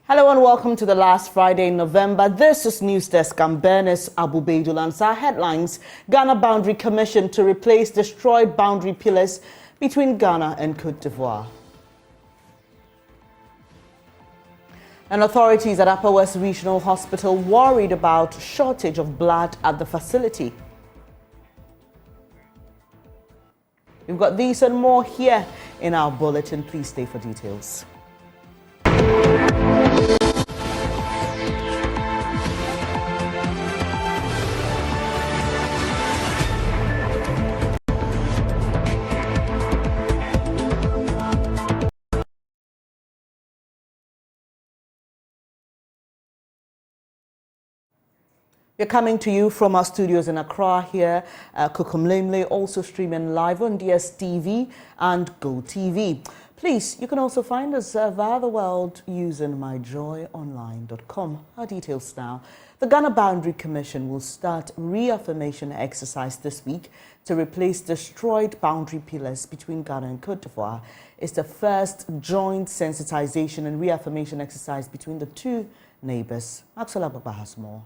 Hello and welcome to the last Friday in November. This is News Desk. I'm Bernice Abubaidul, and our headlines: Ghana Boundary Commission to replace destroyed boundary pillars between Ghana and Cote d'Ivoire. And authorities at Upper West Regional Hospital worried about shortage of blood at the facility. We've got these and more here in our bulletin. Please stay for details. We're coming to you from our studios in Accra here, Kukumlemle, also streaming live on DSTV and GoTV. Please, you can also find us via the world using myjoyonline.com. Our details now. The Ghana Boundary Commission will start reaffirmation exercise this week to replace destroyed boundary pillars between Ghana and Cote d'Ivoire. It's the first joint sensitization and reaffirmation exercise between the two neighbors. Axel Ababa has more.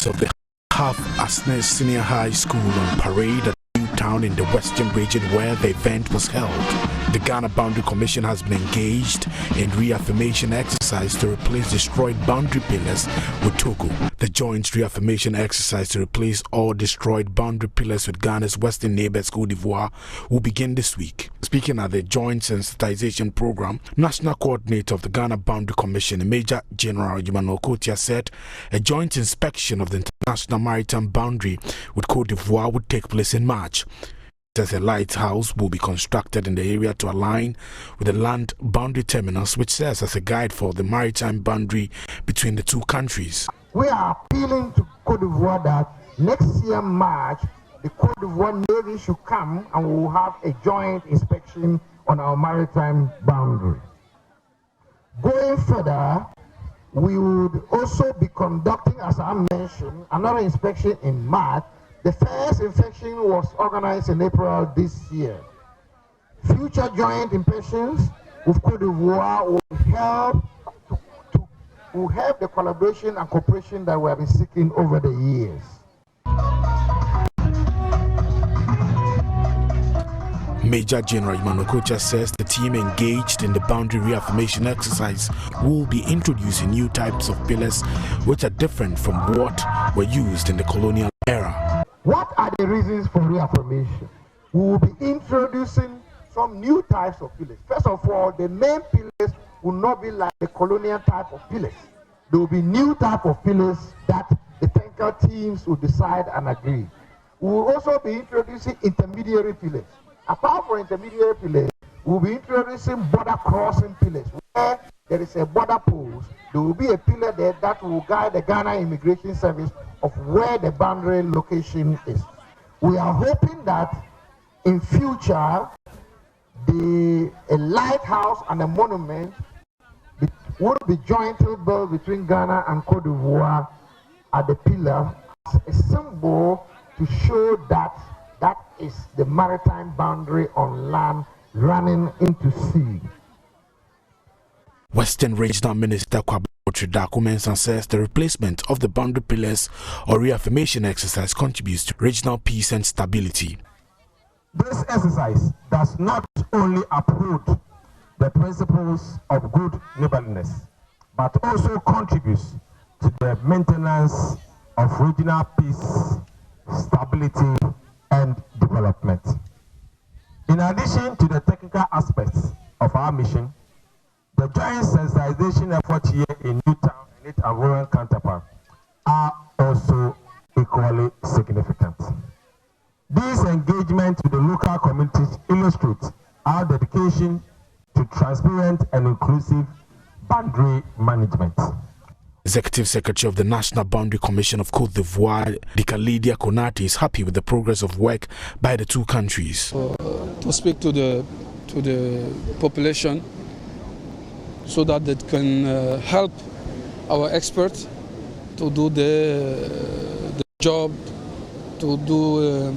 Of the Half Asnes Senior High School on parade at Newtown in the Western region where the event was held. The Ghana Boundary Commission has been engaged in reaffirmation exercise to replace destroyed boundary pillars with Togo. The joint reaffirmation exercise to replace all destroyed boundary pillars with Ghana's western neighbors Cote d'Ivoire will begin this week. Speaking at the joint sensitization program, National Coordinator of the Ghana Boundary Commission, Major General Cote, said a joint inspection of the international maritime boundary with Cote d'Ivoire would take place in March. As a lighthouse will be constructed in the area to align with the land boundary terminus, which serves as a guide for the maritime boundary between the two countries. We are appealing to Cote d'Ivoire that next year, March, the Cote d'Ivoire Navy should come and we will have a joint inspection on our maritime boundary. Going further, we would also be conducting, as I mentioned, another inspection in March. The first inspection was organized in April this year. Future joint inspections with Cote d'Ivoire will help the collaboration and cooperation that we have been seeking over the years. Major General Cote says the team engaged in the boundary reaffirmation exercise will be introducing new types of pillars which are different from what were used in the colonial era. What are the reasons for reaffirmation? We will be introducing some new types of pillars. First of all, the main pillars will not be like the colonial type of pillars. There will be new type of pillars that the technical teams will decide and agree. We will also be introducing intermediary pillars. Apart from intermediary pillars, we will be introducing border crossing pillars. Where there is a border post, there will be a pillar there that will guide the Ghana Immigration Service of where the boundary location is. We are hoping that in future, a lighthouse and a monument will be jointly built between Ghana and Cote d'Ivoire at the pillar as a symbol to show that that is the maritime boundary on land running into sea. Western Regional Minister Patriotic says the replacement of the boundary pillars or reaffirmation exercise contributes to regional peace and stability. This exercise does not only uphold the principles of good neighborliness, but also contributes to the maintenance of regional peace, stability, and development. In addition to the technical aspects of our mission, the joint sensitization effort here in Newtown and its Ivorian counterpart are also equally significant. These engagements with the local communities illustrate our dedication to transparent and inclusive boundary management. Executive Secretary of the National Boundary Commission of Cote d'Ivoire, Lydia Konate, is happy with the progress of work by the two countries. To speak to the population so that they can help our experts to do the job, to do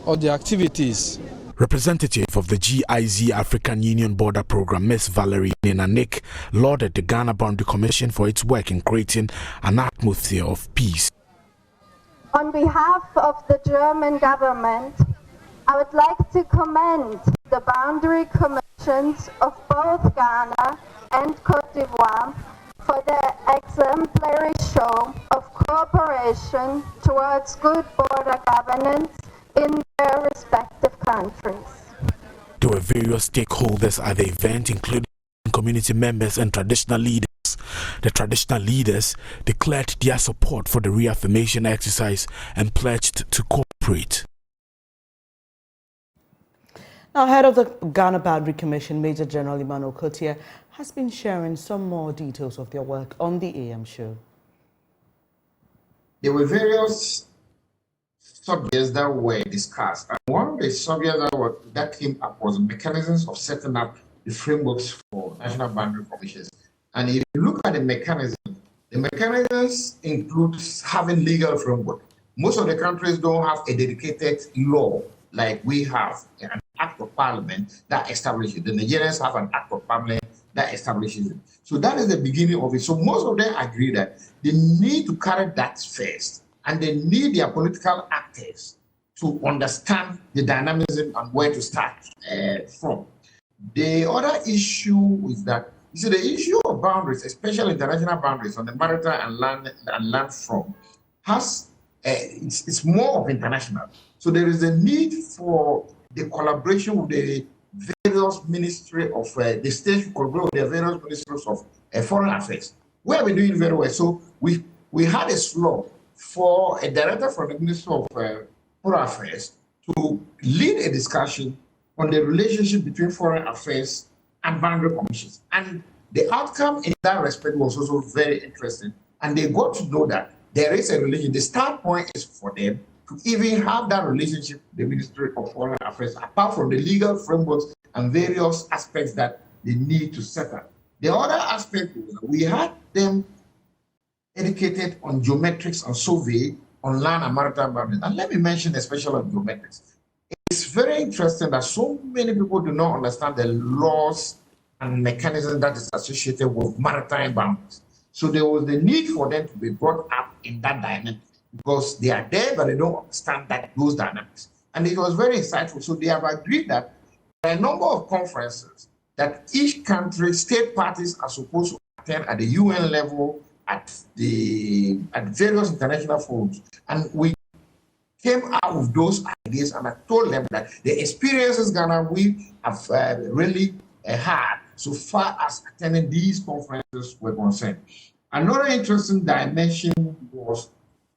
all the activities Representative of the GIZ African Union Border Program, Ms. Valerie Ninanik, lauded the Ghana Boundary Commission for its work in creating an atmosphere of peace. On behalf of the German government, I would like to commend the boundary commissions of both Ghana and Cote d'Ivoire for their exemplary show of cooperation towards good border governance in their respective countries. There were various stakeholders at the event, including community members and traditional leaders. The traditional leaders declared their support for the reaffirmation exercise and pledged to cooperate. Now, head of the Ghana Boundary Commission, Major General Emmanuel Cote, has been sharing some more details of their work on the AM show. There were various subjects that were discussed, and one of the subjects that came up was mechanisms of setting up the frameworks for national boundary commissions. And if you look at the mechanisms include having legal framework. Most of the countries don't have a dedicated law like we have, an Act of Parliament that establishes it. The Nigerians have an Act of Parliament that establishes it. So that is the beginning of it. So most of them agree that they need to carry that first, and they need their political actors to understand the dynamism and where to start from. The other issue is that, you see, the issue of boundaries, especially international boundaries on the maritime and land front, has it's more of international. So there is a need for the collaboration with the various ministry of the states, who collaborate with the various ministries of foreign affairs. We have been doing very well. So we had a slot for a director from the Ministry of Foreign Affairs to lead a discussion on the relationship between foreign affairs and boundary commissions. And the outcome in that respect was also very interesting. And they got to know that there is a relation. The start point is for them to even have that relationship with the Ministry of Foreign Affairs, apart from the legal frameworks and various aspects that they need to set up. The other aspect, we had them educated on geometrics and survey on land and maritime boundaries. And let me mention especially on geometrics. It's very interesting that so many people do not understand the laws and mechanisms that is associated with maritime boundaries. So there was the need for them to be brought up in that dynamic, because they are there, but they don't understand those dynamics. And it was very insightful. So they have agreed that there are a number of conferences that each country, state parties are supposed to attend at the UN level, at various international forums. And we came out with those ideas, and I told them that the experiences Ghana we have really had so far as attending these conferences were concerned. Another interesting dimension was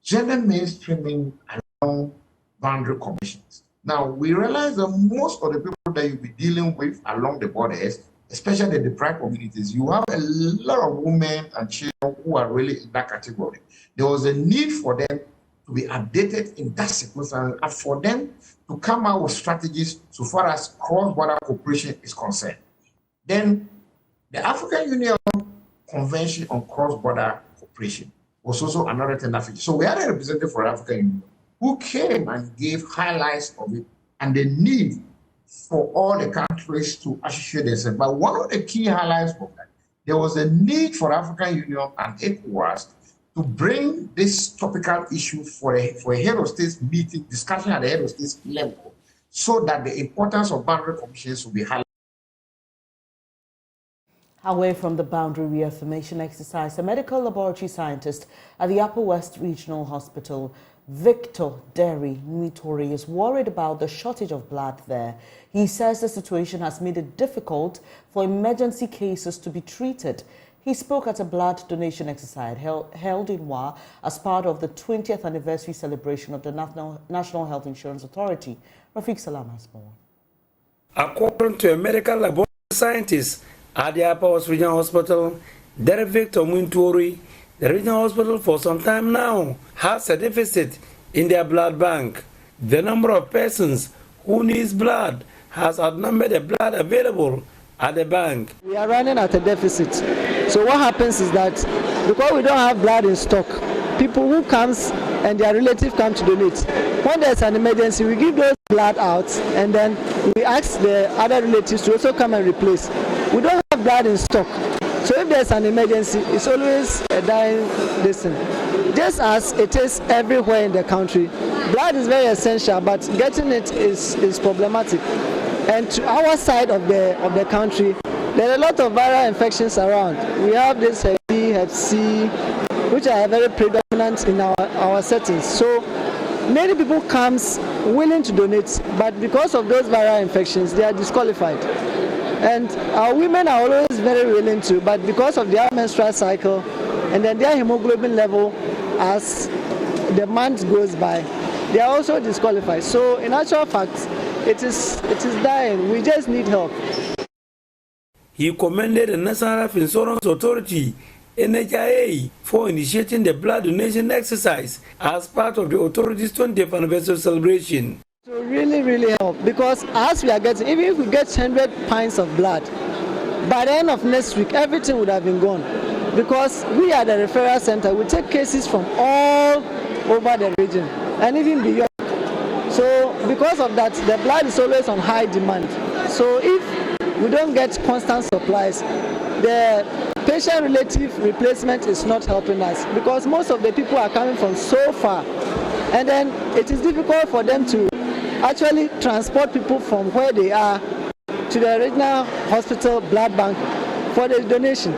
gender mainstreaming along boundary commissions. Now, we realize that most of the people that you'll be dealing with along the borders, especially the deprived communities, you have a lot of women and children who are really in that category. There was a need for them to be updated in that circumstance and for them to come out with strategies so far as cross-border cooperation is concerned. Then the African Union Convention on Cross-Border Cooperation was also another thing that featured. So we had a representative for African Union who came and gave highlights of it and the need for all the countries to associate themselves. But one of the key highlights was that there was a need for African Union and ECOWAS to bring this topical issue for a head of states meeting, discussion at the head of states level, so that the importance of boundary commissions will be highlighted. Away from the boundary reaffirmation exercise, a medical laboratory scientist at the Upper West Regional Hospital, Victor Derry Nwitori, is worried about the shortage of blood there. He says the situation has made it difficult for emergency cases to be treated. He spoke at a blood donation exercise held in Wa as part of the 20th anniversary celebration of the National Health Insurance Authority. Rafiq Salam has more. According to a medical laboratory scientist at the Upper West Regional Hospital, Derry Victor Nwitori, the regional hospital for some time now has a deficit in their blood bank. The number of persons who needs blood has outnumbered the blood available at the bank. We are running at a deficit. So what happens is that because we don't have blood in stock, people who comes and their relative come to donate. When there's an emergency, we give those blood out, and then we ask the other relatives to also come and replace. We don't have blood in stock. So if there's an emergency, it's always a dying distance. Just as it is everywhere in the country, blood is very essential, but getting it is problematic. And to our side of the country, there are a lot of viral infections around. We have this Hep B, Hep C, which are very predominant in our settings. So many people come willing to donate, but because of those viral infections, they are disqualified. And our women are always very willing to, but because of their menstrual cycle and then their hemoglobin level as the month goes by, they are also disqualified. So in actual fact, it is dying. We just need help. He commended the National Health Insurance Authority, NHIA, for initiating the blood donation exercise as part of the authority's 20th anniversary celebration. To really help, because as we are getting, even if we get 100 pints of blood, by the end of next week, everything would have been gone. Because we are the referral center, we take cases from all over the region and even beyond. So because of that, the blood is always on high demand. So if we don't get constant supplies, the patient-relative replacement is not helping us, because most of the people are coming from so far, and then it is difficult for them to actually transport people from where they are to the regional hospital blood bank for the donation.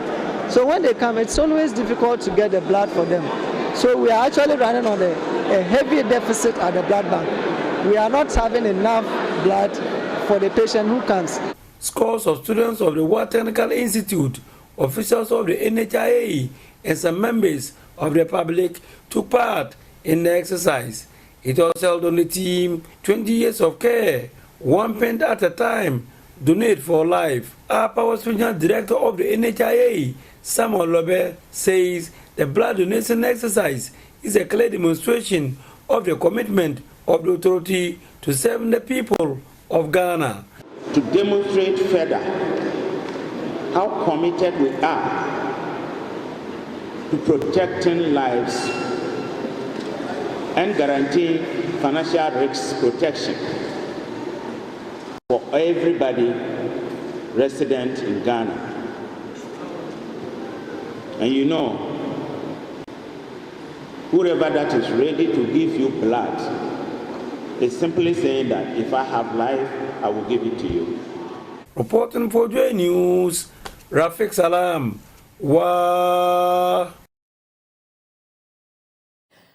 So when they come, it's always difficult to get the blood for them. So we are actually running on a heavy deficit at the blood bank. We are not having enough blood for the patient who comes. Scores of students of the War Technical Institute, officials of the NHIA, and some members of the public took part in the exercise. It was held on the theme 20 years of care, one pen at a time, donate for life. Our Power Regional Director of the NHIA, Samuel Lobe, says the blood donation exercise is a clear demonstration of the commitment of the authority to serving the people of Ghana. To demonstrate further how committed we are to protecting lives and guaranteeing financial risk protection for everybody resident in Ghana. And you know, whoever that is ready to give you blood is simply saying that if I have life, I will give it to you. Reporting for JoyNews, Rafik Salam. Wow.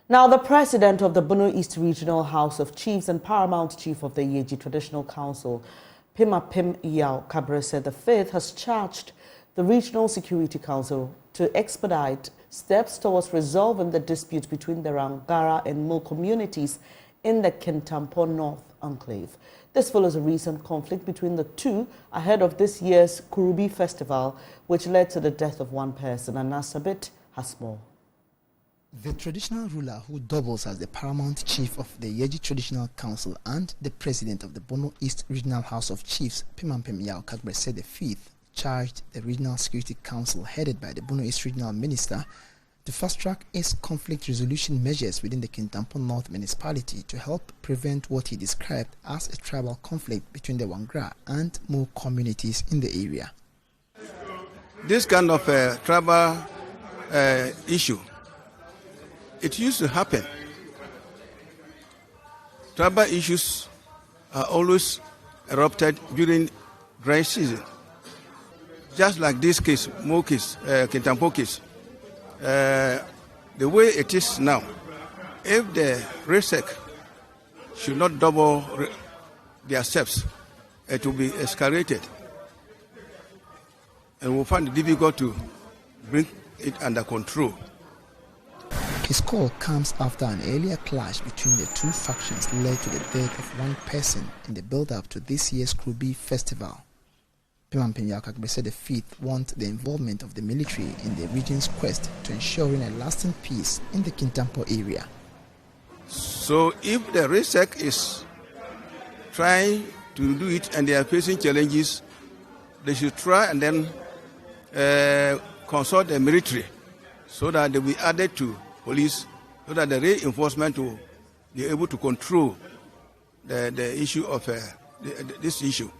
Now, the president of the Bono East Regional House of Chiefs and paramount chief of the Yeji Traditional Council, Pim Yao Kabre, said the fifth has charged the Regional Security Council to expedite steps towards resolving the dispute between the Rangara and Mul communities in the Kintampo North Enclave. This follows a recent conflict between the two ahead of this year's Kurubi Festival, which led to the death of one person. And Nasabit has more. The traditional ruler, who doubles as the paramount chief of the Yeji Traditional Council and the president of the Bono East Regional House of Chiefs, Pim Yao Kabre, said the fifth charged the Regional Security Council headed by the Bono East Regional Minister to fast-track its conflict resolution measures within the Kintampo North Municipality to help prevent what he described as a tribal conflict between the Wangra and Mu communities in the area. This kind of tribal issue, it used to happen. Tribal issues are always erupted during dry season. Just like this case, Mu case, Kintampo case. The way it is now, if the RESEC should not double their steps, it will be escalated. And we'll find it difficult to bring it under control. His call comes after an earlier clash between the two factions led to the death of one person in the build-up to this year's Kurubi Festival. Pim Yao Kabre said the fifth want the involvement of the military in the region's quest to ensuring a lasting peace in the Kintampo area. So if the RESEC is trying to do it and they are facing challenges, they should try and then consult the military so that they will be added to police, so that the reinforcement will be able to control the issue of this issue.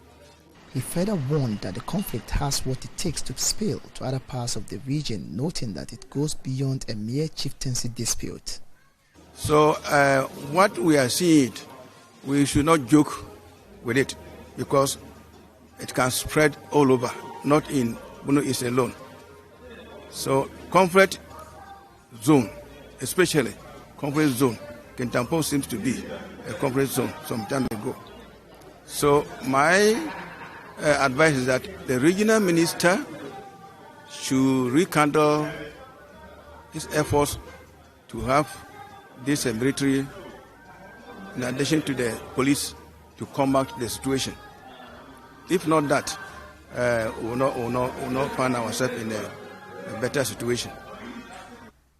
He further warned that the conflict has what it takes to spill to other parts of the region, noting that it goes beyond a mere chieftaincy dispute. So what we are seeing, we should not joke with it, because it can spread all over, not in Bono East alone. So conflict zone, especially conflict zone, Kintampo seems to be a conflict zone some time ago. So my advice is that the regional minister should rekindle his efforts to have this military, in addition to the police, to combat the situation. If not that, we will not find ourselves in a better situation.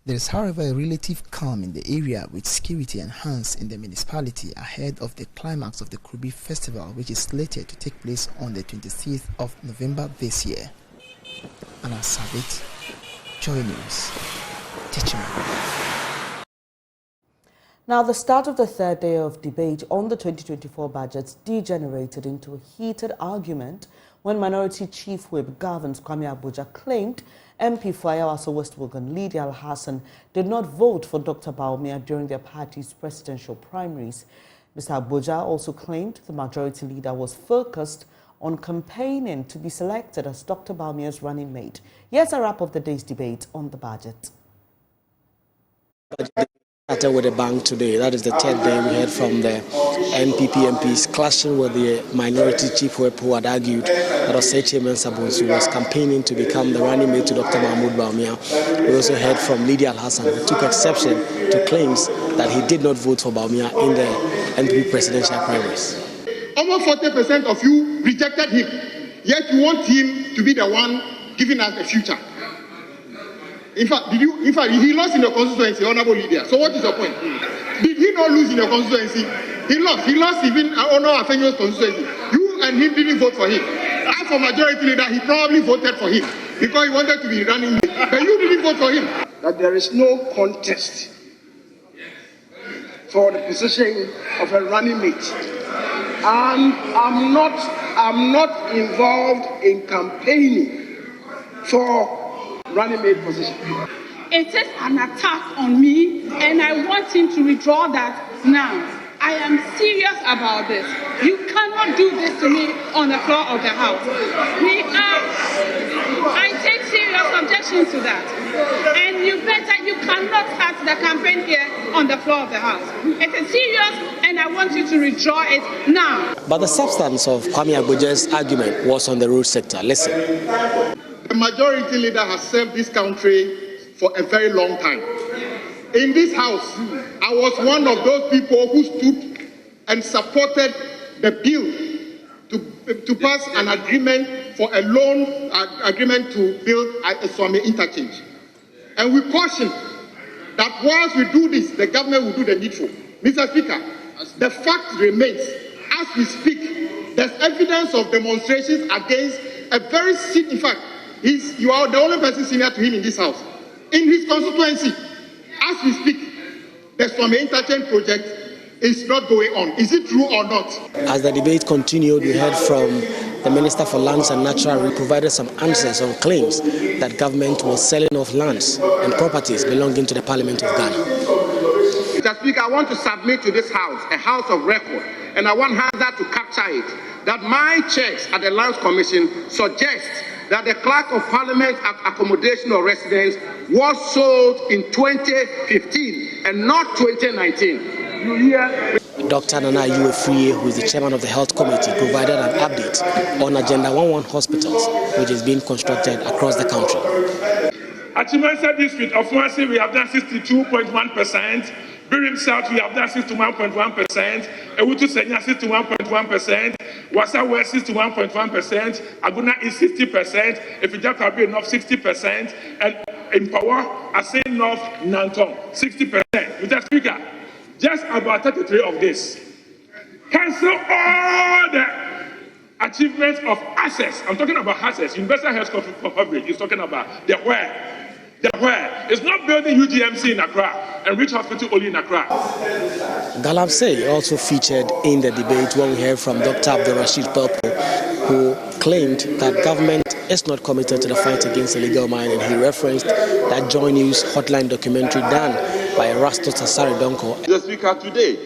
There is, however, a relative calm in the area, with security enhanced in the municipality ahead of the climax of the Kurubi Festival, which is slated to take place on the 26th of November this year. Anna Sabit, JoyNews, teaching. Now, the start of the third day of debate on the 2024 budget degenerated into a heated argument when Minority Chief Whip Gavin Kwame Abuja claimed MP for Ayawaso West Wugan Lydia Al-Hassan did not vote for Dr. Bawumia during their party's presidential primaries. Mr. Abuja also claimed the majority leader was focused on campaigning to be selected as Dr. Bawumia's running mate. Here's a wrap of the day's debate on the budget. Started with a bang today. That is the third day we heard from the NPP MPs clashing with the Minority Chief Whip, who had argued that Oseche Mensabunsu was campaigning to become the running mate to Dr. Mahmoud Bawumia. We also heard from Lydia Al-Hassan, who took exception to claims that he did not vote for Bawumia in the NPP presidential primaries. Over 40% of you rejected him, yet you want him to be the one giving us the future. In fact, he lost in the constituency, Honorable Leader. So what is the point? Did he not lose in the constituency? He lost. He lost even Honorable Afenyo's constituency. You and him didn't vote for him. As for majority leader, he probably voted for him because he wanted to be running mate. But you didn't vote for him. That there is no contest for the position of a running mate. And I'm not involved in campaigning for running mate position. It is an attack on me, and I want him to withdraw that now. I am serious about this. You cannot do this to me on the floor of the House. I take serious objection to that. And you cannot start the campaign here on the floor of the House. It is serious, and I want you to withdraw it now. But the substance of Kwame Abuja's argument was on the road sector. Listen. The majority leader has served this country for a very long time. In this House, I was one of those people who stood and supported the bill to pass an agreement for a loan agreement to build a Swami interchange. And we caution that whilst we do this, the government will do the needful. Mr. Speaker, the fact remains, as we speak, there's evidence of demonstrations against a very in fact, you are the only person senior to him in this House. In his constituency, as we speak, the Swami Interchange project is not going on. Is it true or not? As the debate continued, we heard from the Minister for Lands and Natural, who provided some answers on claims that government was selling off lands and properties belonging to the Parliament of Ghana. Mr. Speaker, I want to submit to this House, a House of record, and I want HANZA to capture it, that my checks at the Lands Commission suggest that the Clerk of Parliament accommodation or residence was sold in 2015 and not 2019. You hear? Dr. Nana Uefrie, who is the chairman of the Health Committee, provided an update on Agenda 11 hospitals, which is being constructed across the country. At Chimansa district of Swansea, we have done 62.1%. Birim South, we have done 61.1%. Ewutu Senya, 61.1%. Wasa West, 61.1%. Aguna is 60%. Ifijaka Bay North, 60%. And in Power, Asen North, Nanton, 60%. Mr. Speaker, just about 33 of this. Cancel all the achievements of access. I'm talking about access. Universal health coverage is talking about the where. The where. It's not building UGMC in Accra and Rich Hospital only in Accra. Galamsey also featured in the debate when we heard from Dr. Abdul Rashid Pelpo, who claimed that government is not committed to the fight against illegal mining. He referenced that JoyNews hotline documentary done by Rastus Asari Donko. Mr. Speaker, today,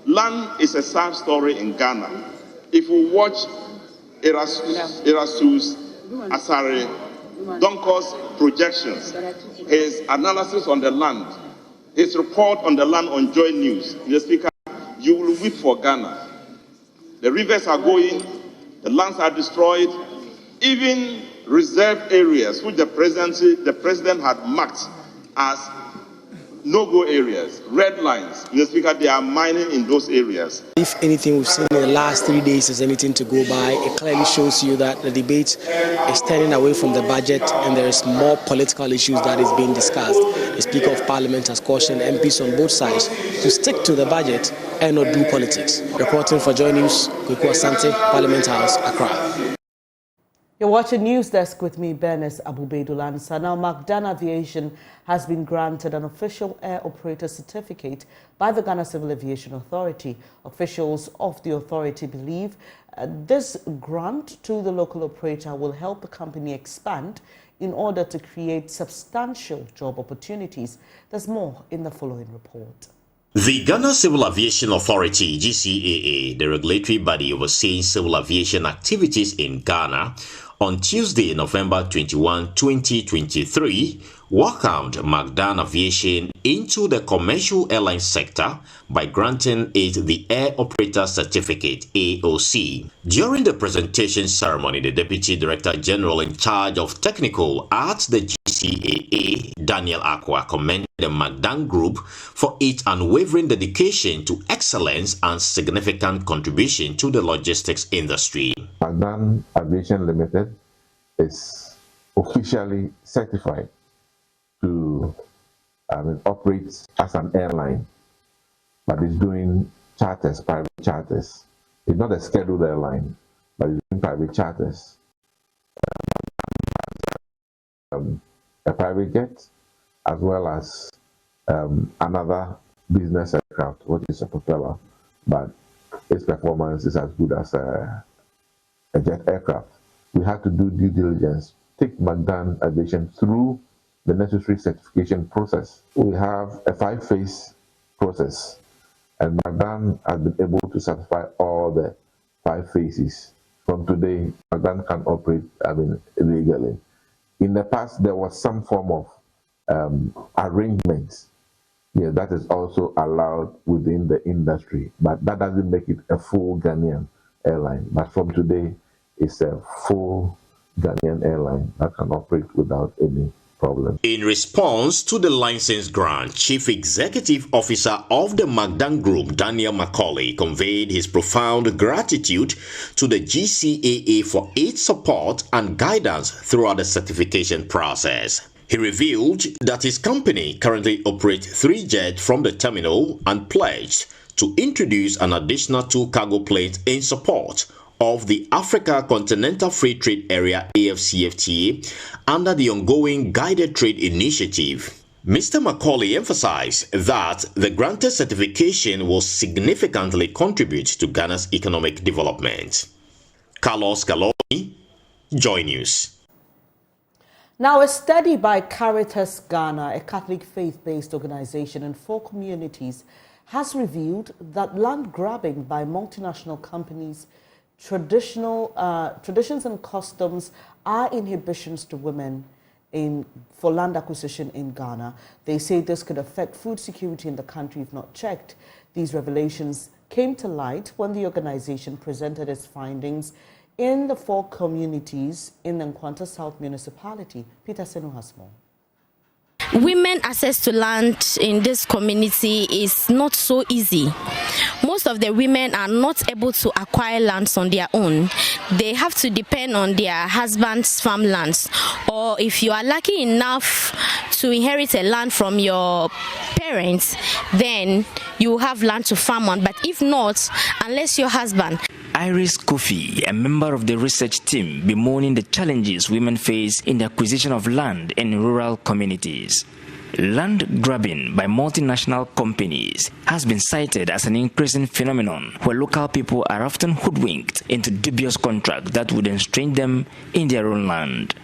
land is a sad story in Ghana. If we watch Rastus Asari Donko's projections, his analysis on the land, his report on the land on JoyNews, Mr. Speaker, you will weep for Ghana. The rivers are going, the lands are destroyed, even reserved areas which the president had marked as no-go areas, red lines. Mr. Speaker, they are mining in those areas. If anything we've seen in the last 3 days is anything to go by, it clearly shows you that the debate is turning away from the budget and there is more political issues that is being discussed. The Speaker of Parliament has cautioned MPs on both sides to stick to the budget and not do politics. Reporting for JoyNews, Kweku Asante, Parliament House, Accra. You're watching News Desk with me, Bernice Abubedulansa. Now, Mdan Aviation has been granted an official air operator certificate by the Ghana Civil Aviation Authority. Officials of the authority believe this grant to the local operator will help the company expand in order to create substantial job opportunities. There's more in the following report. The Ghana Civil Aviation Authority, GCAA, the regulatory body overseeing civil aviation activities in Ghana, on Tuesday, November 21, 2023, welcomed Mdan Aviation into the commercial airline sector by granting it the Air Operator Certificate, AOC. During the presentation ceremony, the Deputy Director General in charge of technical at the GCAA, Daniel Aqua, commended the Mdan Group for its unwavering dedication to excellence and significant contribution to the logistics industry. Mdan Aviation Limited is officially certified to operate as an airline, but it's doing charters, private charters. It's not a scheduled airline, but it's doing private charters. A private jet, as well as another business aircraft, which is a propeller, but its performance is as good as a jet aircraft. We had to do due diligence, take Mdan Aviation through the necessary certification process. We have a 5-phase process, and Mdan has been able to satisfy all the 5 phases. From today, Mdan can operate, illegally. In the past, there was some form of arrangements. Yeah, that is also allowed within the industry, but that doesn't make it a full Ghanaian airline. But from today, it's a full Ghanaian airline that can operate without any problem. In response to the license grant, Chief Executive Officer of the Mdan Group, Daniel Macaulay, conveyed his profound gratitude to the GCAA for its support and guidance throughout the certification process. He revealed that his company currently operates 3 jets from the terminal and pledged to introduce an additional 2 cargo planes in support of the Africa Continental Free Trade Area AFCFTA under the ongoing Guided Trade Initiative. Mr. Macaulay emphasized that the granted certification will significantly contribute to Ghana's economic development. Carlos Galoni, JoyNews. Now, a study by Caritas Ghana, a Catholic faith-based organization in 4 communities, has revealed that land grabbing by multinational companies, traditions and customs are inhibitions to women for land acquisition in Ghana. They say this could affect food security in the country if not checked. These revelations came to light when the organization presented its findings in the 4 communities in the Nkwanta South Municipality. Peter Senu has more. Women access to land in this community is not so easy. Most of the women are not able to acquire lands on their own. They have to depend on their husband's farmlands, or if you are lucky enough to inherit a land from your parents, then you have land to farm on. But if not, unless your husband. Iris Kofi, a member of the research team, bemoaning the challenges women face in the acquisition of land in rural communities. Land grabbing by multinational companies has been cited as an increasing phenomenon where local people are often hoodwinked into dubious contracts that would estrange them in their own land.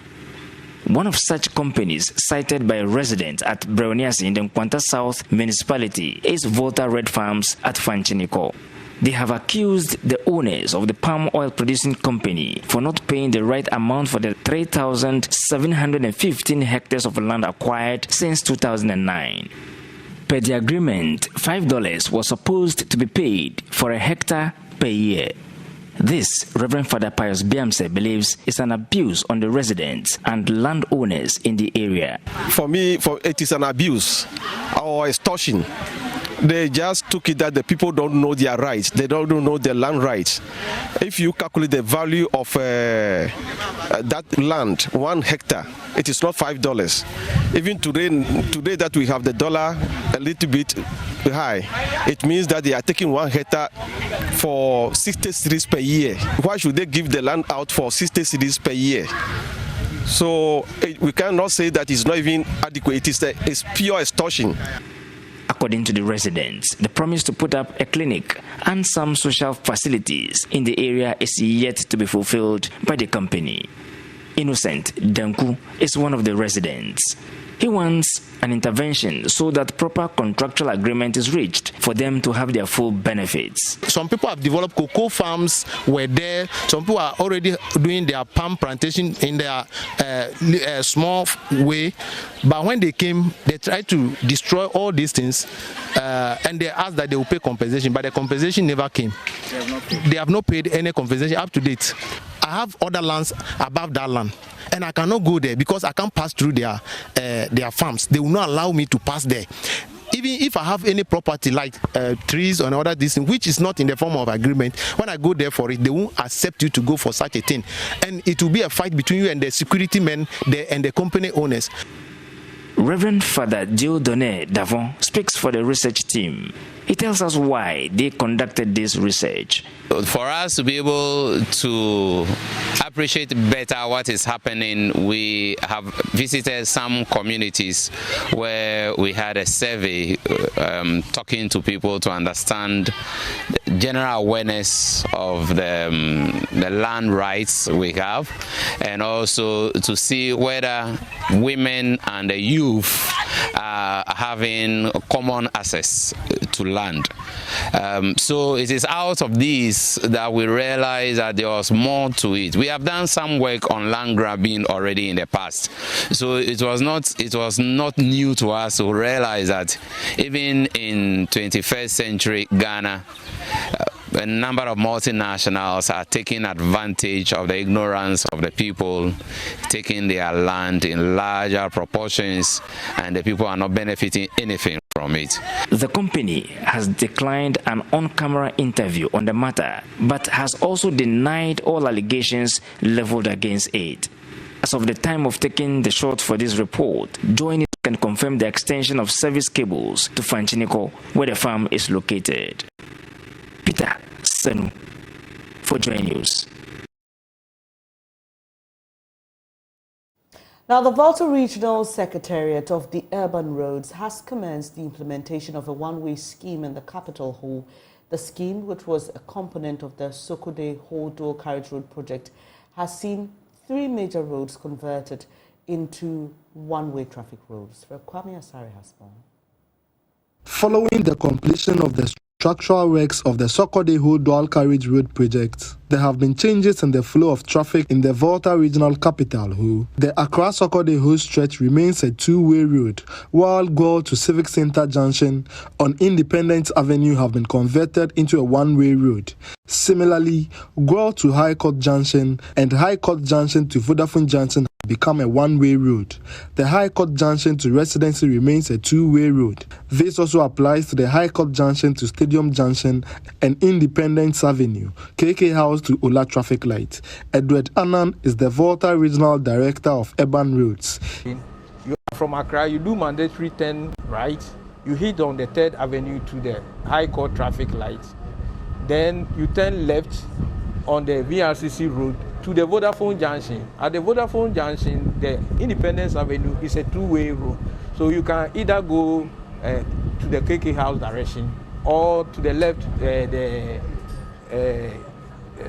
One of such companies cited by a resident at Browniasi in the Nkwanta South municipality is Volta Red Farms at Fanchiniko. They have accused the owners of the palm oil producing company for not paying the right amount for the 3,715 hectares of land acquired since 2009. Per the agreement, $5 was supposed to be paid for a hectare per year. This, Reverend Father Pius Biamse believes, is an abuse on the residents and landowners in the area. For me, it is an abuse or extortion. They just took it that the people don't know their rights. They don't know their land rights. If you calculate the value of that land, 1 hectare, it is not $5. Even today that we have the dollar a little bit high, it means that they are taking 1 hectare for 60 cedis per year. Why should they give the land out for 60 cedis per year? So we cannot say that it's not even adequate. It's pure extortion. According to the residents, the promise to put up a clinic and some social facilities in the area is yet to be fulfilled by the company. Innocent Danku is one of the residents. He wants an intervention so that proper contractual agreement is reached for them to have their full benefits. Some people have developed cocoa farms were there. Some people are already doing their palm plantation in their small way. But when they came, they tried to destroy all these things and they asked that they will pay compensation, but the compensation never came. They have not paid any compensation up to date. I have other lands above that land, and I cannot go there because I can't pass through their farms. They will not allow me to pass there. Even if I have any property like trees or other things, which is not in the form of agreement, when I go there for it, they won't accept you to go for such a thing. And it will be a fight between you and the security men and the company owners. Reverend Father Dieudonné Davon speaks for the research team. He tells us why they conducted this research. For us to be able to appreciate better what is happening, we have visited some communities where we had a survey talking to people to understand the general awareness of the land rights we have, and also to see whether women and the youth are having common access to land. So it is out of these that we realize that there was more to it. We have done some work on land grabbing already in the past, so it was not new to us to realize that even in 21st century Ghana, a number of multinationals are taking advantage of the ignorance of the people, taking their land in larger proportions, and the people are not benefiting anything from it. The company has declined an on-camera interview on the matter, but has also denied all allegations leveled against it. As of the time of taking the shot for this report, JoyNews can confirm the extension of service cables to Fanchiniko, where the farm is located. Peter Senu for JoyNews. Now, the Volta Regional Secretariat of the Urban Roads has commenced the implementation of a one-way scheme in the Capital Hall. The scheme, which was a component of the Sokode Whole-Door Carriage Road project, has seen 3 major roads converted into one-way traffic roads. Kwame Asare has more. Following the completion of the structural works of the Sokode Whole-Dual Carriage Road project, there have been changes in the flow of traffic in the Volta Regional Capital Hall. The Accra-Sokode Whole stretch remains a 2-way road, while Gwal to Civic Center Junction on Independence Avenue have been converted into a 1-way road. Similarly, Gwal to High Court Junction and High Court Junction to Vodafone Junction have become a 1-way road. The High Court Junction to Residency remains a 2-way road. This also applies to the High Court Junction to Stadium Junction and Independence Avenue, KK House to Ola Traffic Light. Edward Annan is the Volta Regional Director of Urban Roads. You are from Accra, you do mandatory 10 right, you hit on the 3rd Avenue to the High Court Traffic Light. Then you turn left on the VRCC road to the Vodafone Junction. At the Vodafone Junction, the Independence Avenue is a 2-way road. So you can either go to the KK house direction or to the left, the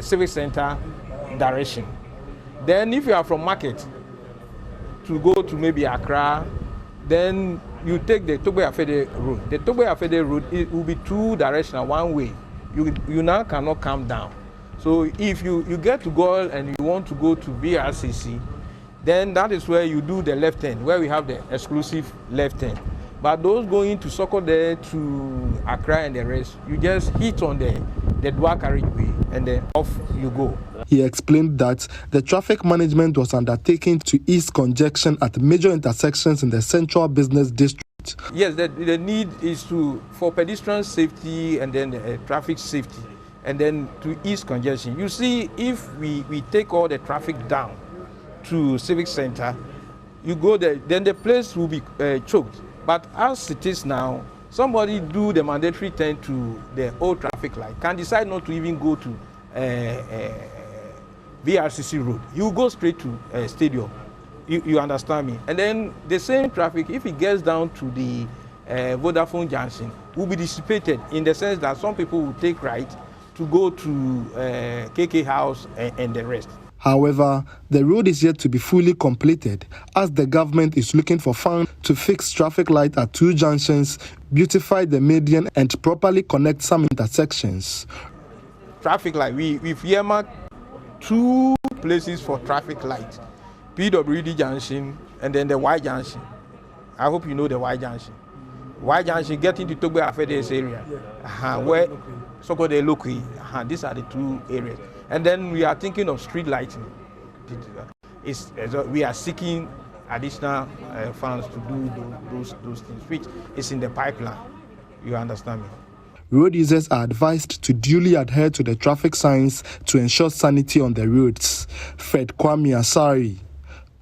civic center direction. Then if you are from market to go to maybe Accra, then you take the Togbe Afede road. The Togbe Afede road, it will be two directional, one way. You now cannot come down. So if you get to Goil and you want to go to BRCC, then that is where you do the left turn, where we have the exclusive left turn. But those going to Sokode, to Accra and the rest, you just hit on the dual carriageway and then off you go. He explained that the traffic management was undertaken to ease congestion at major intersections in the central business district. Yes, the need is for pedestrian safety and then traffic safety, and then to ease congestion. You see, if we take all the traffic down to Civic Center, you go there, then the place will be choked. But as it is now, somebody do the mandatory turn to the old traffic light, can decide not to even go to BRCC road. You go straight to Stadium. You understand me? And then the same traffic, if it gets down to the Vodafone Junction, will be dissipated in the sense that some people will take right to go to KK House and the rest. However, the road is yet to be fully completed as the government is looking for funds to fix traffic light at two junctions, beautify the median and properly connect some intersections. Traffic light, we've earmarked two places for traffic light. PWD Junction and then the Y Junction. I hope you know the Y Junction. Y Junction getting to Togbe Afede's area, where Sokode Lokui. These are the two areas. And then we are thinking of street lighting. We are seeking additional funds to do those things, which is in the pipeline. You understand me? Road users are advised to duly adhere to the traffic signs to ensure sanity on the roads. Fred Kwame Asari,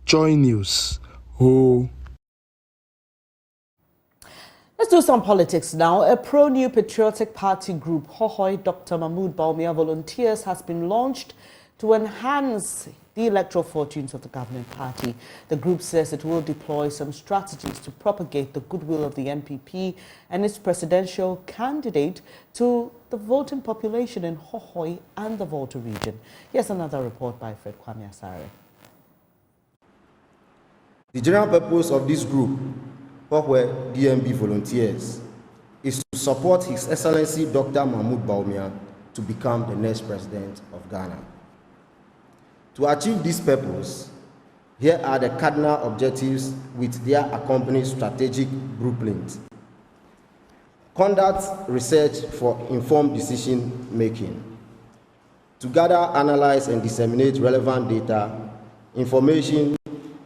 JoyNews. Let's do some politics now. A pro-new Patriotic Party group, Hohoi Dr. Mahmoud Bawumia Volunteers, has been launched to enhance the electoral fortunes of the governing party. The group says it will deploy some strategies to propagate the goodwill of the NPP and its presidential candidate to the voting population in Hohoi and the Volta region. Here's another report by Fred Kwame Asare. The general purpose of this group, Hohoi DMB Volunteers, is to support His Excellency Dr. Mahmoud Bawumia to become the next president of Ghana. To achieve this purpose, here are the cardinal objectives with their accompanying strategic blueprint. Conduct research for informed decision-making. To gather, analyze, and disseminate relevant data, information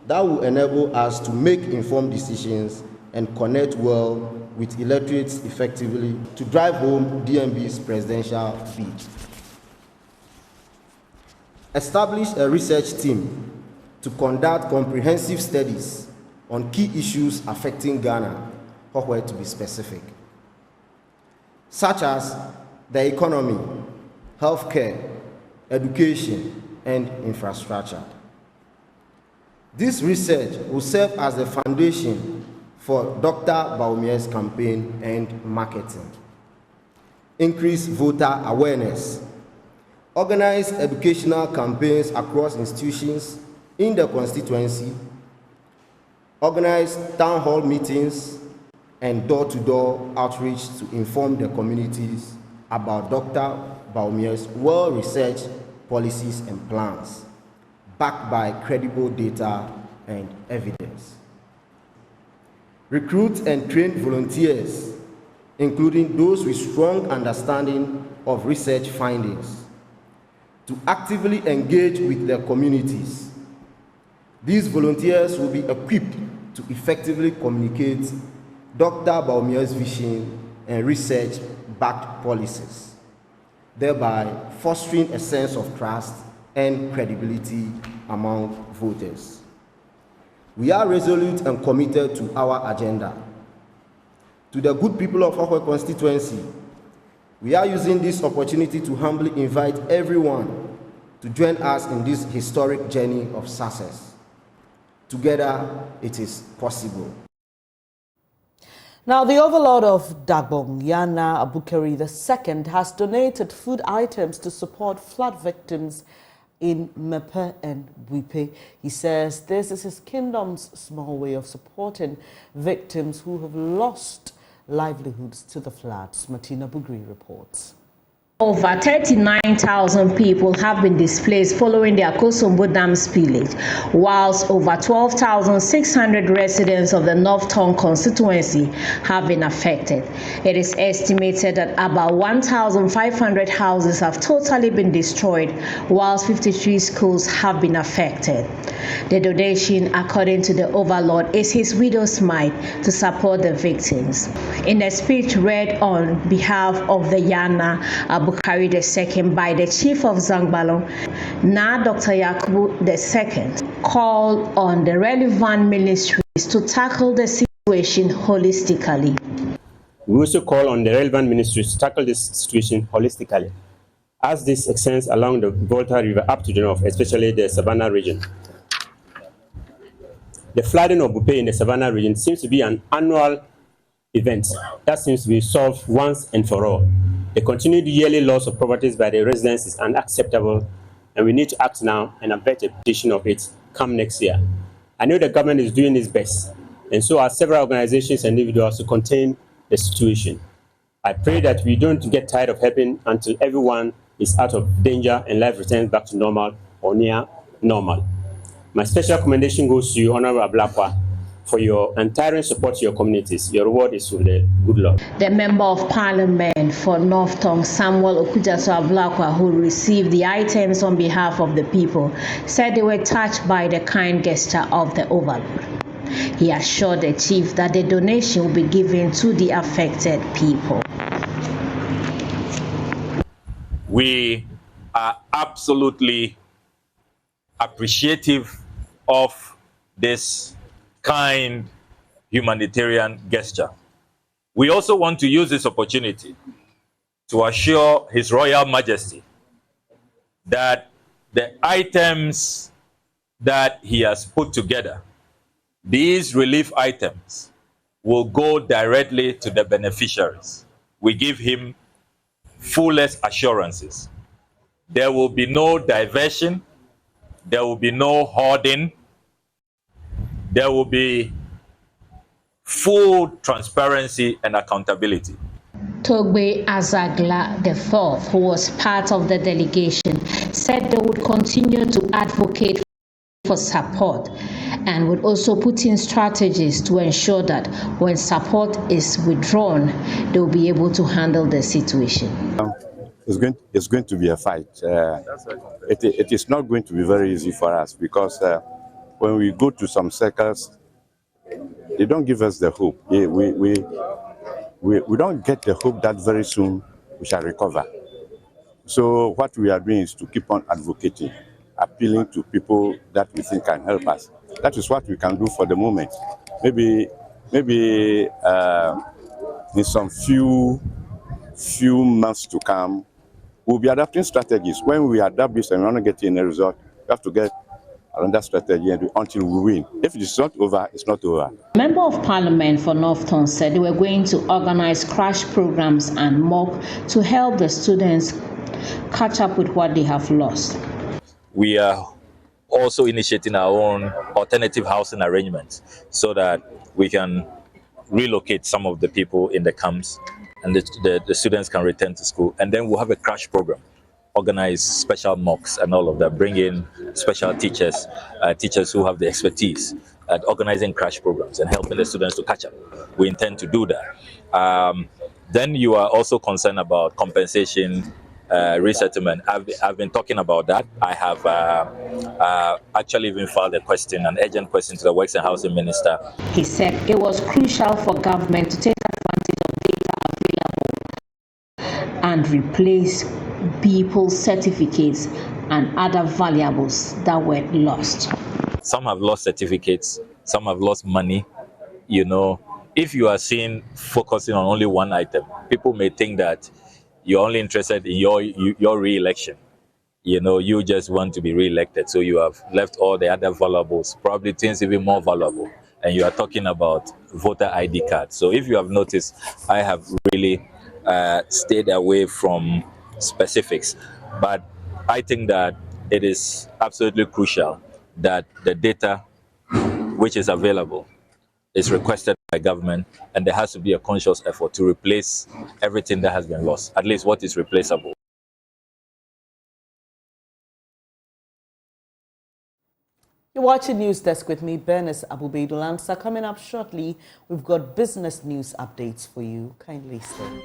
that will enable us to make informed decisions and connect well with electorates effectively to drive home DMB's presidential bid. Establish a research team to conduct comprehensive studies on key issues affecting Ghana, Hohoi to be specific, such as the economy, healthcare, education, and infrastructure. This research will serve as the foundation for Dr. Bawumia's campaign and marketing. Increase voter awareness. Organize educational campaigns across institutions in the constituency. Organize town hall meetings and door-to-door outreach to inform the communities about Dr. Bawumia's well-researched policies and plans, backed by credible data and evidence. Recruit and train volunteers, including those with strong understanding of research findings, to actively engage with their communities. These volunteers will be equipped to effectively communicate Dr. Bawumia's vision and research-backed policies, thereby fostering a sense of trust and credibility among voters. We are resolute and committed to our agenda. To the good people of Hohoi constituency, we are using this opportunity to humbly invite everyone to join us in this historic journey of success. Together, it is possible. Now, the Overlord of Dagbong, Yana Abukari II, has donated food items to support flood victims in Mepe and Wipe. He says this is his kingdom's small way of supporting victims who have lost livelihoods to the floods. Martina Bugri reports. Over 39,000 people have been displaced following the Akosombo Dam spillage, whilst over 12,600 residents of the North Tongue constituency have been affected. It is estimated that about 1,500 houses have totally been destroyed, whilst 53 schools have been affected. The donation, according to the Overlord, is his widow's mite to support the victims. In a speech read on behalf of the Yana Abukari II by the Chief of Zangbalong, Na Dr. Yakubu II, called on the relevant ministries to tackle the situation holistically. We also call on the relevant ministries to tackle this situation holistically, as this extends along the Volta River up to the north, especially the Savannah region. The flooding of Bupe in the Savannah region seems to be an annual event that seems to be solved once and for all. The continued yearly loss of properties by the residents is unacceptable, and we need to act now and avert a repetition of it come next year. I know the government is doing its best, and so are several organizations and individuals to contain the situation. I pray that we don't get tired of helping until everyone is out of danger and life returns back to normal or near normal. My special commendation goes to you, Honorable Ablakwa, for your untiring support to your communities. Your reward is from the good Lord. The Member of Parliament for North Tongue, Samuel Okujaso Ablakwa, who received the items on behalf of the people, said they were touched by the kind gesture of the Overlord. He assured the chief that the donation will be given to the affected people. We are absolutely appreciative of this kind humanitarian gesture. We also want to use this opportunity to assure His Royal Majesty that the items that he has put together, these relief items, will go directly to the beneficiaries. We give him fullest assurances. There will be no diversion. There will be no hoarding. There will be full transparency and accountability. Togbe Azagla IV, who was part of the delegation, said they would continue to advocate for support and would also put in strategies to ensure that when support is withdrawn, they will be able to handle the situation. It's going to be a fight. It is not going to be very easy for us because when we go to some circles, they don't give us the hope. We don't get the hope that very soon we shall recover. So what we are doing is to keep on advocating, appealing to people that we think can help us. That is what we can do for the moment. Maybe in some few months to come, we'll be adapting strategies. When we adapt this and we're not getting a result, we have to get another strategy until we win. If it's not over, it's not over. Member of Parliament for North Tongue said they were going to organize crash programs and mock to help the students catch up with what they have lost. We are also initiating our own alternative housing arrangements so that we can relocate some of the people in the camps and the students can return to school. And then we'll have a crash program, organize special mocks and all of that, bring in special teachers, teachers who have the expertise at organizing crash programs and helping the students to catch up. We intend to do that. Then you are also concerned about compensation, resettlement. I've been talking about that. I have actually even filed an urgent question to the Works and Housing Minister. He said it was crucial for government to take advantage of data available and replace people's certificates and other valuables that were lost. Some have lost certificates, some have lost money. You know, if you are focusing on only one item, people may think that you're only interested in your re-election. You know, you just want to be re-elected. So you have left all the other valuables, probably things even more valuable, and you are talking about voter ID cards. So if you have noticed, I have really stayed away from specifics, but I think that it is absolutely crucial that the data which is available is requested by government, and there has to be a conscious effort to replace everything that has been lost, at least what is replaceable. You're watching News Desk with me, Bernice Abubeidulansa. Coming up shortly, we've got business news updates for you. Kindly stay.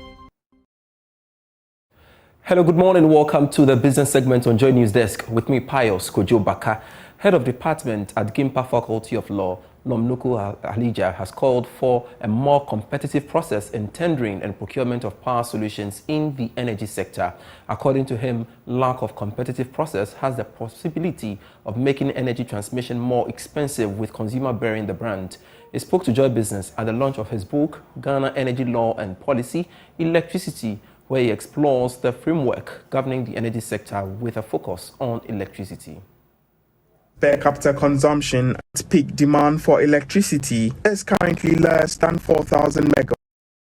Hello, good morning. Welcome to the business segment on Joy News Desk with me, Pius Kojo Baka, Head of Department at Gimpa Faculty of Law. Nomnuku Alija has called for a more competitive process in tendering and procurement of power solutions in the energy sector. According to him, lack of competitive process has the possibility of making energy transmission more expensive, with consumer bearing the brunt. He spoke to Joy Business at the launch of his book, Ghana Energy Law and Policy, Electricity, where he explores the framework governing the energy sector with a focus on electricity. Per capita consumption at peak demand for electricity is currently less than 4,000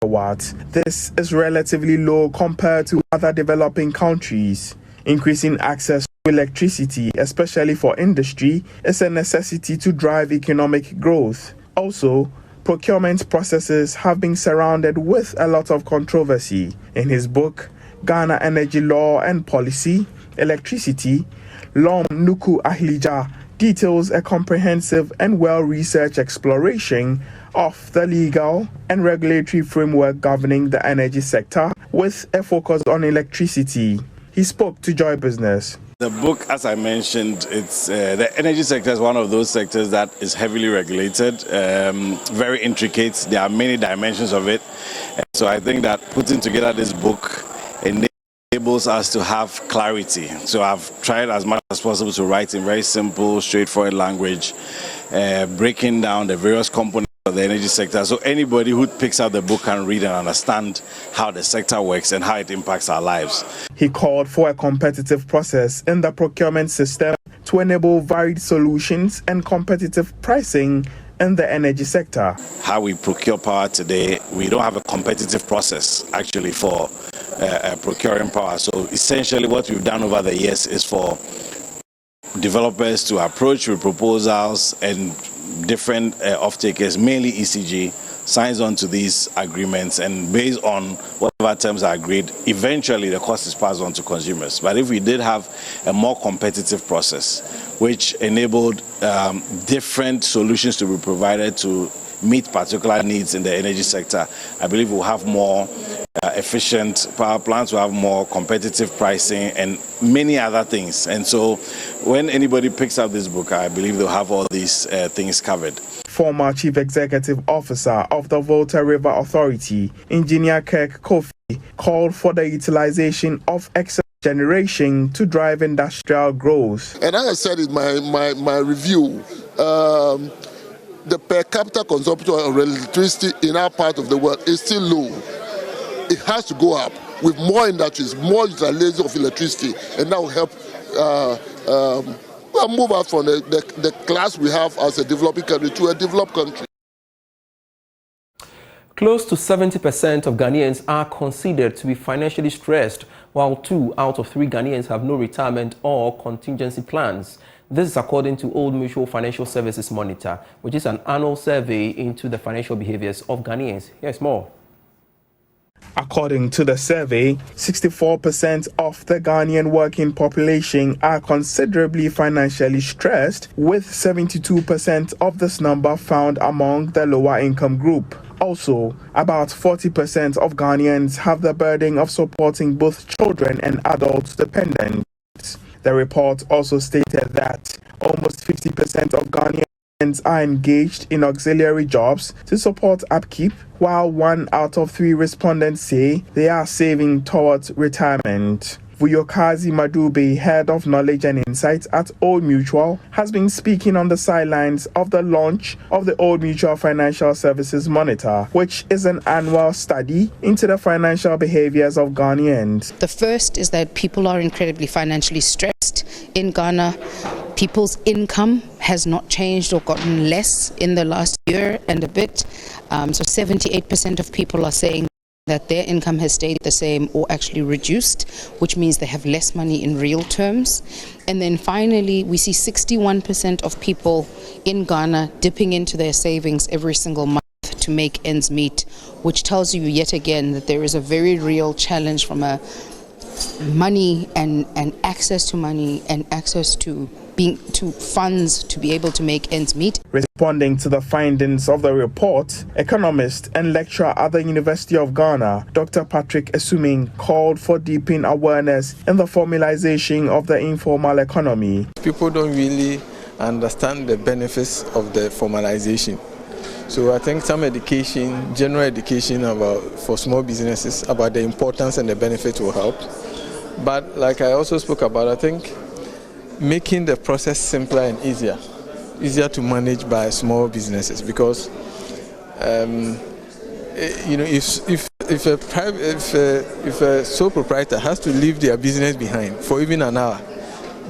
megawatts. This is relatively low compared to other developing countries. Increasing access to electricity, especially for industry, is a necessity to drive economic growth. Also, procurement processes have been surrounded with a lot of controversy. In his book, Ghana Energy Law and Policy, Electricity, Lom Nuku Ahilija details a comprehensive and well-researched exploration of the legal and regulatory framework governing the energy sector with a focus on electricity. He spoke to Joy Business. The book, as I mentioned, it's the energy sector is one of those sectors that is heavily regulated, very intricate. There are many dimensions of it. So I think that putting together this book enables us to have clarity. So I've tried as much as possible to write in very simple, straightforward language, breaking down the various components of the energy sector, so anybody who picks up the book can read and understand how the sector works and how it impacts our lives. He called for a competitive process in the procurement system to enable varied solutions and competitive pricing in the energy sector. How we procure power today, we don't have a competitive process actually for procuring power. So essentially what we've done over the years is for developers to approach with proposals, and different off-takers, mainly ECG, signs on to these agreements, and based on whatever terms are agreed, eventually the cost is passed on to consumers. But if we did have a more competitive process, which enabled different solutions to be provided to meet particular needs in the energy sector, I believe we'll have more efficient power plants, we'll have more competitive pricing, and many other things. And so when anybody picks up this book, I believe they'll have all these things covered. Former Chief Executive Officer of the Volta River Authority, Engineer Clerk Cote, called for the utilization of excess generation to drive industrial growth. And as I said in my review, the per capita consumption of electricity in our part of the world is still low. It has to go up with more industries, more utilization of electricity, and that will help move us from the class we have as a developing country to a developed country. Close to 70% of Ghanaians are considered to be financially stressed, while 2 out of 3 Ghanaians have no retirement or contingency plans. This is according to Old Mutual Financial Services Monitor, which is an annual survey into the financial behaviors of Ghanaians. Here's more. According to the survey, 64% of the Ghanaian working population are considerably financially stressed, with 72% of this number found among the lower income group. Also, about 40% of Ghanaians have the burden of supporting both children and adult dependents. The report also stated that almost 50% of Ghanaians are engaged in auxiliary jobs to support upkeep, while 1 out of 3 respondents say they are saving towards retirement. Vuyokazi Madube, Head of Knowledge and Insights at Old Mutual, has been speaking on the sidelines of the launch of the Old Mutual Financial Services Monitor, which is an annual study into the financial behaviors of Ghanaians. The first is that people are incredibly financially stressed in Ghana. people's income has not changed or gotten less in the last year and a bit. So 78% of people are saying that their income has stayed the same or actually reduced, which means they have less money in real terms. And then finally, we see 61% of people in Ghana dipping into their savings every single month to make ends meet, which tells you yet again that there is a very real challenge from a money and access to money and access to funds to be able to make ends meet. Responding to the findings of the report, economist and lecturer at the University of Ghana, Dr. Patrick Esuming, called for deepening awareness in the formalization of the informal economy. People don't really understand the benefits of the formalization. So I think some education, general education for small businesses about the importance and the benefits will help. But like I also spoke about, I think making the process simpler and easier to manage by small businesses, because if a sole proprietor has to leave their business behind for even an hour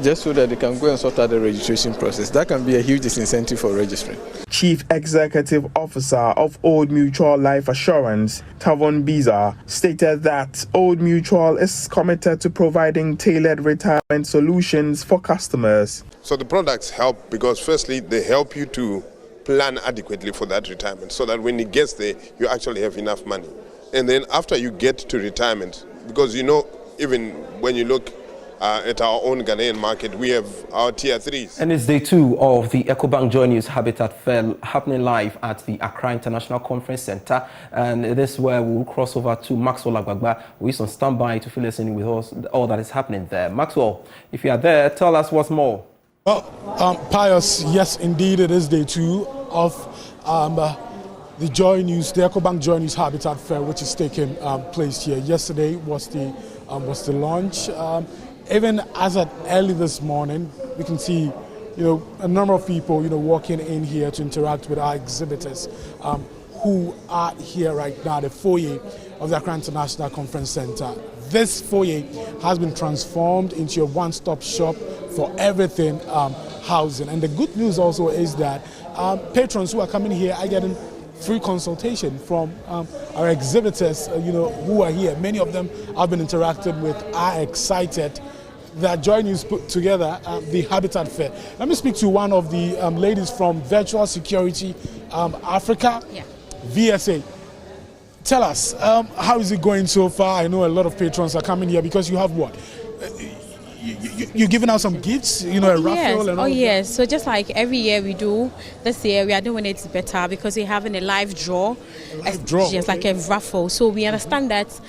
just so that they can go and sort out the registration process, that can be a huge disincentive for registering. Chief Executive Officer of Old Mutual Life Assurance, Tavon Biza, stated that Old Mutual is committed to providing tailored retirement solutions for customers. So the products help because firstly, they help you to plan adequately for that retirement so that when it gets there, you actually have enough money. And then after you get to retirement, because even when you look at our own Ghanaian market, we have our tier 3s. And it's day 2 of the EcoBank JoyNews Habitat Fair happening live at the Accra International Conference Center. And this is where we'll cross over to Maxwell Agbagba, who is on standby to fill us in with all that is happening there. Maxwell, if you are there, tell us what's more. Well, Pius, yes, indeed, it is day 2 of the JoyNews, the EcoBank JoyNews Habitat Fair, which is taking place here. Yesterday was the launch. Even as at early this morning, we can see, a number of people, walking in here to interact with our exhibitors who are here right now, the foyer of the Accra International Conference Center. This foyer has been transformed into a one-stop shop for everything housing. And the good news also is that patrons who are coming here are getting free consultation from our exhibitors, who are here. Many of them have been interacted with, are excited that JoyNews put together the Habitat Fair. Let me speak to one of the ladies from Virtual Security Africa, VSA. Tell us, how is it going so far? I know a lot of patrons are coming here because you have what? You're giving out some gifts, a raffle and all yes. So just like every year we do, this year we are doing it better because we're having a live draw. Just like a raffle. So we understand that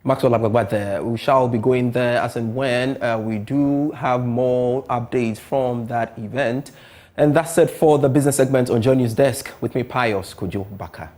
Maxwell Agbagba there. We shall be going there as and when we do have more updates from that event. And that's it for the business segment on JoyNews Desk with me, Pius Kojo Baka.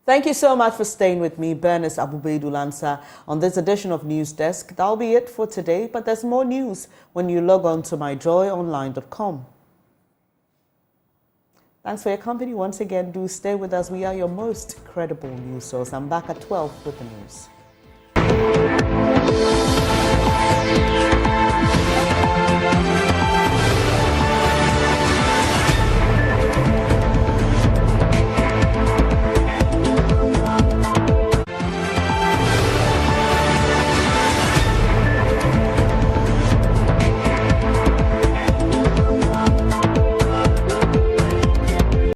Thank you so much for staying with me, Bernice Abubedu-Lansa, on this edition of News Desk. That'll be it for today, but there's more news when you log on to myjoyonline.com. Thanks for your company. Once again, do stay with us. We are your most credible news source. I'm back at 12 with the news.